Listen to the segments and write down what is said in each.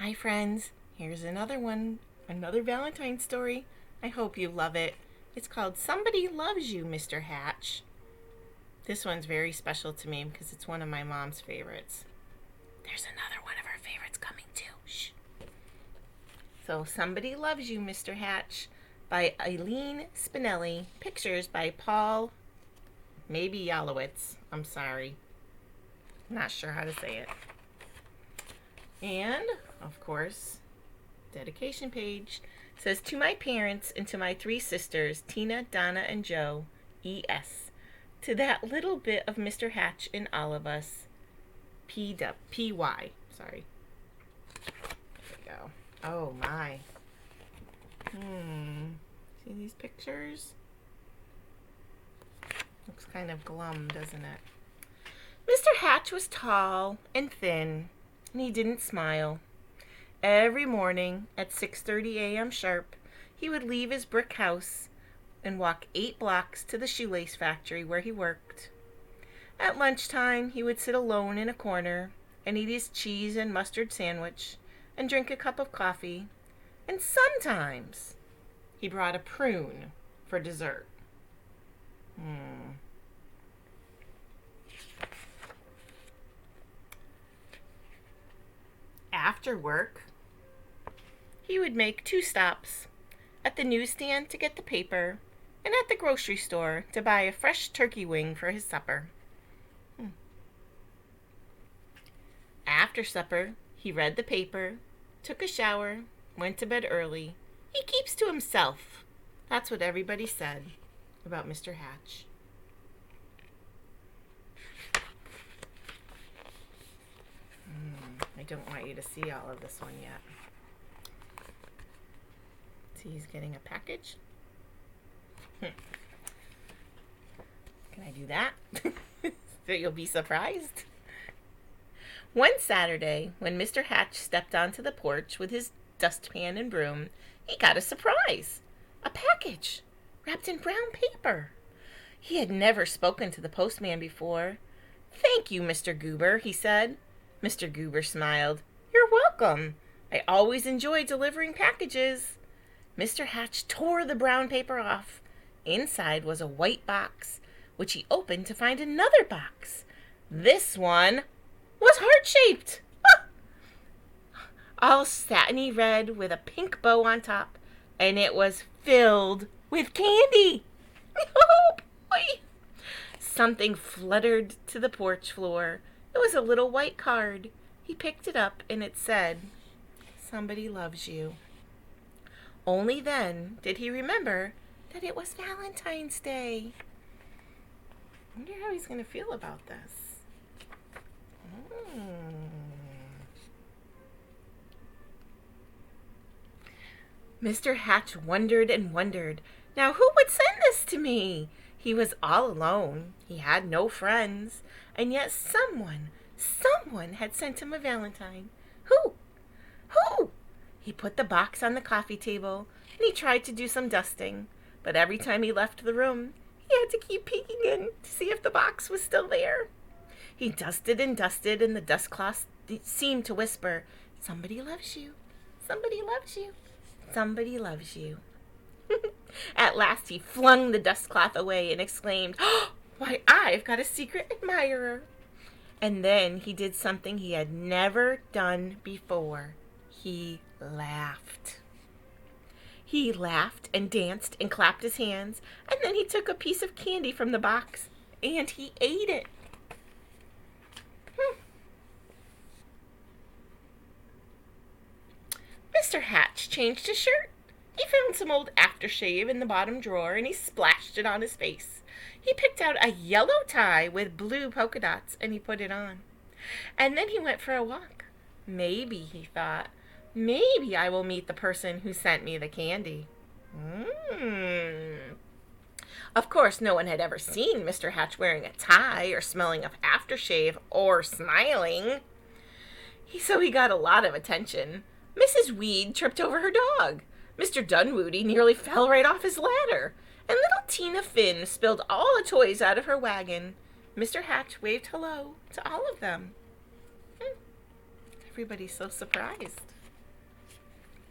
Hi friends, here's another one, another Valentine story. I hope you love it. It's called Somebody Loves You, Mr. Hatch. This one's very special to me because it's one of my mom's favorites. There's another one of her favorites coming too. Shh. So, Somebody Loves You, Mr. Hatch by Eileen Spinelli. Pictures by Paul, maybe Yalowitz. I'm sorry. Not sure how to say it. And, of course, dedication page says, to my parents and to my three sisters, Tina, Donna, and Joe, E.S. To that little bit of Mr. Hatch in all of us, P.Y. Sorry. There we go. Oh, my. See these pictures? Looks kind of glum, doesn't it? Mr. Hatch was tall and thin, and he didn't smile. Every morning at 6:30 a.m. sharp, he would leave his brick house and walk 8 blocks to the shoelace factory where he worked. At lunchtime, he would sit alone in a corner and eat his cheese and mustard sandwich and drink a cup of coffee, and sometimes he brought a prune for dessert. After work, he would make 2 stops, at the newsstand to get the paper and at the grocery store to buy a fresh turkey wing for his supper. After supper, he read the paper, took a shower, went to bed early. He keeps to himself. That's what everybody said about Mr. Hatch. I don't want you to see all of this one yet. See, he's getting a package. Can I do that? So you'll be surprised. One Saturday, when Mr. Hatch stepped onto the porch with his dustpan and broom, he got a surprise. A package wrapped in brown paper. He had never spoken to the postman before. "Thank you, Mr. Goober," he said. Mr. Goober smiled. "You're welcome. I always enjoy delivering packages." Mr. Hatch tore the brown paper off. Inside was a white box, which he opened to find another box. This one was heart-shaped. All satiny red with a pink bow on top, and it was filled with candy. Oh, boy. Something fluttered to the porch floor. It was a little white card. He picked it up, and it said, "Somebody loves you." Only then did he remember that it was Valentine's Day. I wonder how he's going to feel about this. Mr. Hatch wondered and wondered. Now, who would send this to me? He was all alone. He had no friends. And yet someone had sent him a Valentine. Who? He put the box on the coffee table, and he tried to do some dusting. But every time he left the room, he had to keep peeking in to see if the box was still there. He dusted and dusted, and the dust cloth seemed to whisper, "Somebody loves you. Somebody loves you. Somebody loves you." At last he flung the dust cloth away and exclaimed, "Oh, why, I've got a secret admirer." And then he did something he had never done before. He laughed. He laughed and danced and clapped his hands, and then he took a piece of candy from the box and he ate it. Mr. Hatch changed his shirt. He found some old aftershave in the bottom drawer and he splashed it on his face. He picked out a yellow tie with blue polka dots and he put it on. And then he went for a walk. Maybe, he thought, maybe I will meet the person who sent me the candy. Of course, no one had ever seen Mr. Hatch wearing a tie or smelling of aftershave or smiling. So he got a lot of attention. Mrs. Weed tripped over her dog. Mr. Dunwoody nearly fell right off his ladder. And little Tina Finn spilled all the toys out of her wagon. Mr. Hatch waved hello to all of them. Everybody's so surprised.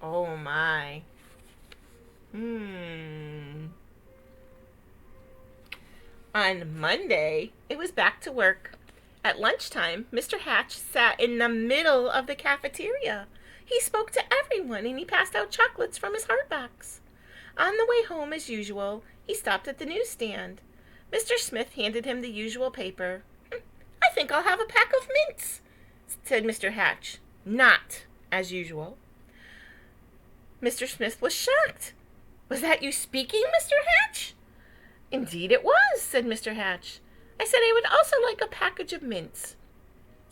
Oh my. Hmm. On Monday, it was back to work. At lunchtime, Mr. Hatch sat in the middle of the cafeteria. He spoke to everyone and he passed out chocolates from his hardbacks. On the way home, as usual, he stopped at the newsstand. Mr. Smith handed him the usual paper. I think I'll have a pack of mints, said Mr. Hatch. Not as usual. Mr. Smith was shocked. Was that you speaking, Mr. Hatch? Indeed it was, said Mr. Hatch. I said I would also like a package of mints.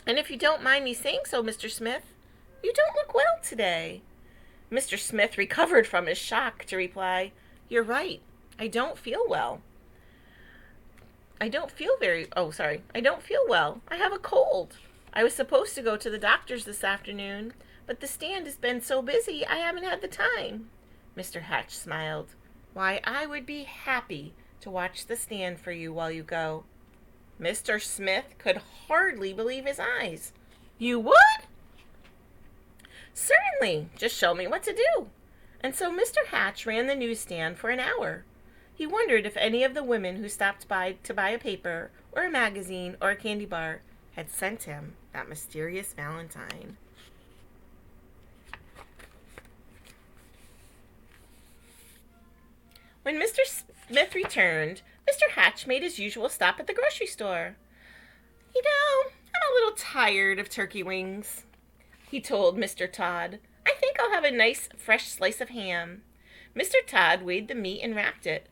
And if you don't mind me saying so, Mr. Smith, you don't look well today. Mr. Smith recovered from his shock to reply, You're right. I don't feel well. I don't feel well. I have a cold. I was supposed to go to the doctor's this afternoon, but the stand has been so busy I haven't had the time. Mr. Hatch smiled. Why, I would be happy to watch the stand for you while you go. Mr. Smith could hardly believe his eyes. You would? Certainly. Just show me what to do. And so Mr. Hatch ran the newsstand for an hour. He wondered if any of the women who stopped by to buy a paper or a magazine or a candy bar had sent him that mysterious Valentine. When Mr. Smith returned, Mr. Hatch made his usual stop at the grocery store. You know, I'm a little tired of turkey wings, he told Mr. Todd. I think I'll have a nice fresh slice of ham. Mr. Todd weighed the meat and wrapped it.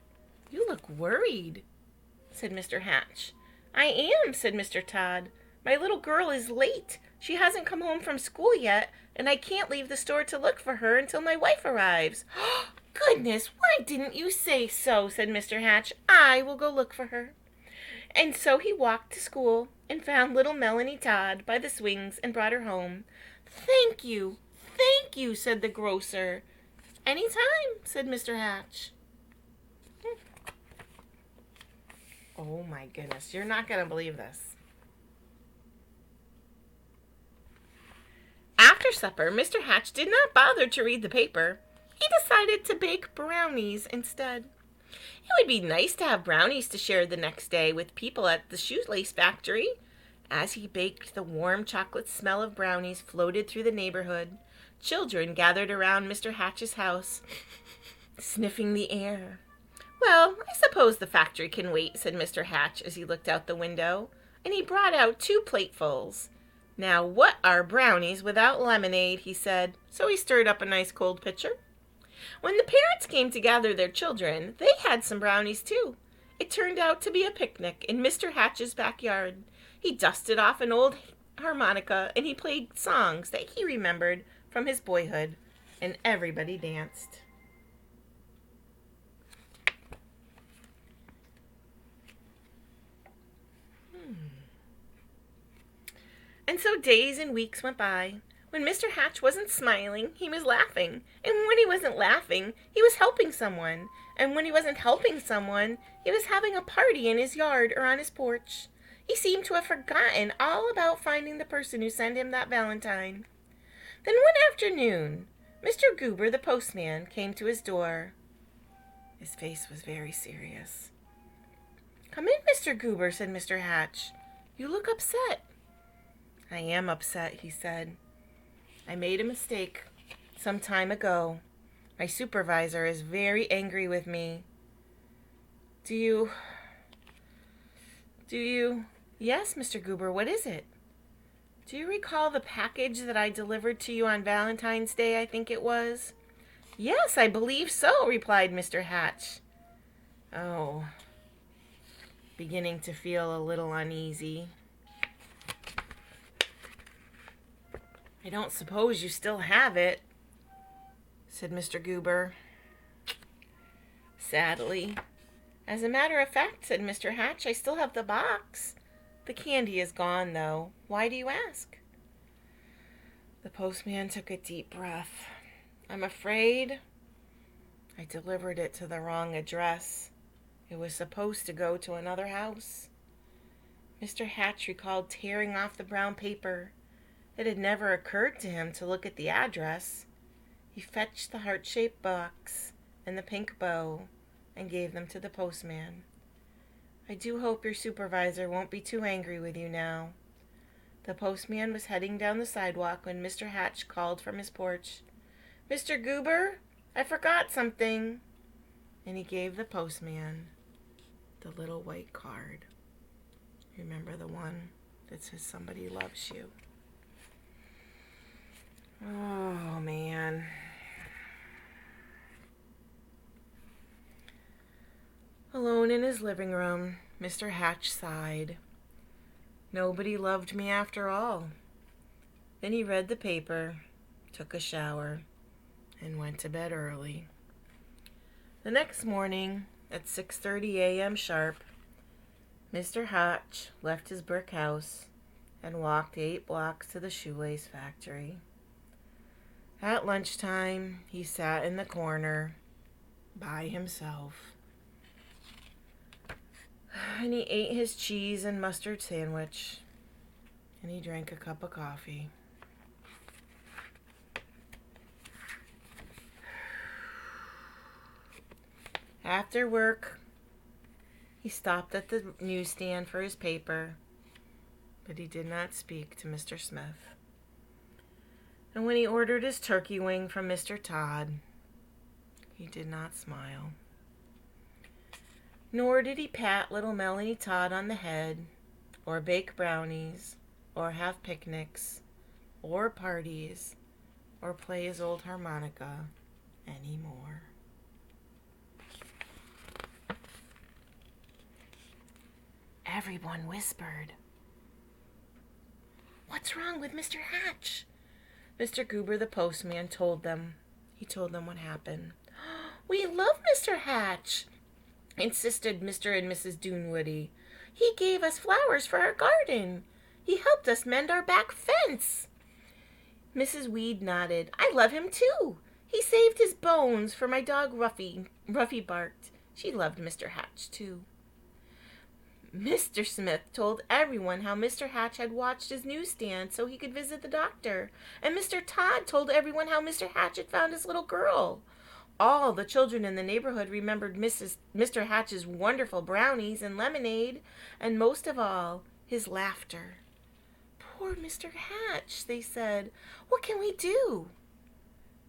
You look worried, said Mr. Hatch. I am, said Mr. Todd. My little girl is late. She hasn't come home from school yet, and I can't leave the store to look for her until my wife arrives. Goodness, why didn't you say so, said Mr. Hatch. I will go look for her. And so he walked to school and found little Melanie Todd by the swings and brought her home. Thank you, said the grocer. Any time, said Mr. Hatch. Oh my goodness, you're not going to believe this. After supper, Mr. Hatch did not bother to read the paper. He decided to bake brownies instead. It would be nice to have brownies to share the next day with people at the shoelace factory. As he baked, the warm chocolate smell of brownies floated through the neighborhood. Children gathered around Mr. Hatch's house, sniffing the air. Well, I suppose the factory can wait, said Mr. Hatch as he looked out the window, and he brought out 2 platefuls. Now, what are brownies without lemonade, he said, so he stirred up a nice cold pitcher. When the parents came to gather their children, they had some brownies too. It turned out to be a picnic in Mr. Hatch's backyard. He dusted off an old harmonica and he played songs that he remembered from his boyhood, and everybody danced. And so days and weeks went by. When Mr. Hatch wasn't smiling, he was laughing. And when he wasn't laughing, he was helping someone. And when he wasn't helping someone, he was having a party in his yard or on his porch. He seemed to have forgotten all about finding the person who sent him that Valentine. Then one afternoon, Mr. Goober, the postman, came to his door. His face was very serious. Come in, Mr. Goober, said Mr. Hatch. You look upset. I am upset, he said. I made a mistake some time ago. My supervisor is very angry with me. Do you... Yes, Mr. Goober, what is it? Do you recall the package that I delivered to you on Valentine's Day, I think it was? Yes, I believe so, replied Mr. Hatch. Oh, beginning to feel a little uneasy. I don't suppose you still have it, said Mr. Goober. Sadly. As a matter of fact, said Mr. Hatch, I still have the box. The candy is gone, though. Why do you ask? The postman took a deep breath. I'm afraid I delivered it to the wrong address. It was supposed to go to another house. Mr. Hatch recalled tearing off the brown paper. It had never occurred to him to look at the address. He fetched the heart-shaped box and the pink bow and gave them to the postman. I do hope your supervisor won't be too angry with you now. The postman was heading down the sidewalk when Mr. Hatch called from his porch. Mr. Goober, I forgot something. And he gave the postman the little white card. Remember the one that says somebody loves you? Oh, man. Alone in his living room, Mr. Hatch sighed. Nobody loved me after all. Then he read the paper, took a shower, and went to bed early. The next morning, at 6:30 a.m. sharp, Mr. Hatch left his brick house and walked 8 blocks to the shoelace factory. At lunchtime, he sat in the corner by himself, and he ate his cheese and mustard sandwich, and he drank a cup of coffee. After work, he stopped at the newsstand for his paper, but he did not speak to Mr. Smith. And when he ordered his turkey wing from Mr. Todd, he did not smile. Nor did he pat little Melanie Todd on the head, or bake brownies, or have picnics, or parties, or play his old harmonica anymore. Everyone whispered, "What's wrong with Mr. Hatch?" Mr. Goober, the postman, told them. He told them what happened. "We love Mr. Hatch," insisted Mr. and Mrs. Dunwoody. "He gave us flowers for our garden. He helped us mend our back fence." Mrs. Weed nodded. "I love him too. He saved his bones for my dog Ruffy. Ruffy barked. She loved Mr. Hatch too. Mr. Smith told everyone how Mr. Hatch had watched his newsstand so he could visit the doctor, and Mr. Todd told everyone how Mr. Hatch had found his little girl. All the children in the neighborhood remembered Mr. Hatch's wonderful brownies and lemonade, and most of all, his laughter. "Poor Mr. Hatch," they said. "What can we do?"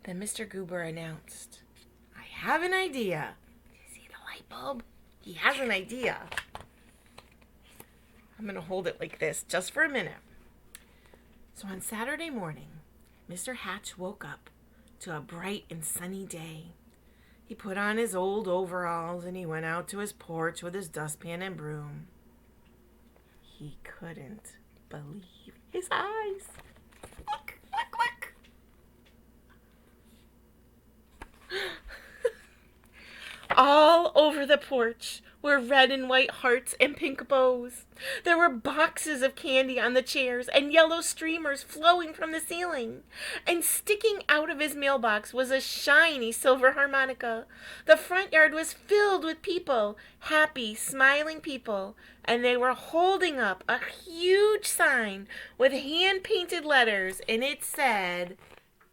Then Mr. Goober announced, "I have an idea." Do you see the light bulb? He has an idea. I'm going to hold it like this just for a minute. So on Saturday morning, Mr. Hatch woke up to a bright and sunny day. He put on his old overalls and he went out to his porch with his dustpan and broom. He couldn't believe his eyes. Look, look, look. All over the porch were red and white hearts and pink bows. There were boxes of candy on the chairs and yellow streamers flowing from the ceiling. And sticking out of his mailbox was a shiny silver harmonica. The front yard was filled with people, happy, smiling people, and they were holding up a huge sign with hand-painted letters, and it said,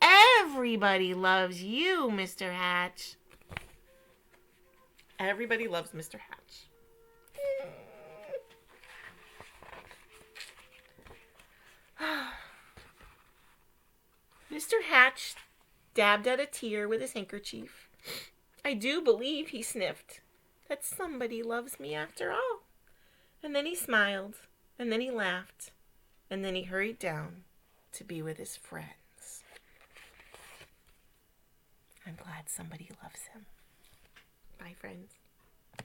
"Everybody loves you, Mr. Hatch." Everybody loves Mr. Hatch. Mr. Hatch dabbed at a tear with his handkerchief. "I do believe," he sniffed, "that somebody loves me after all." And then he smiled, and then he laughed, and then he hurried down to be with his friends. I'm glad somebody loves him. Bye, friends.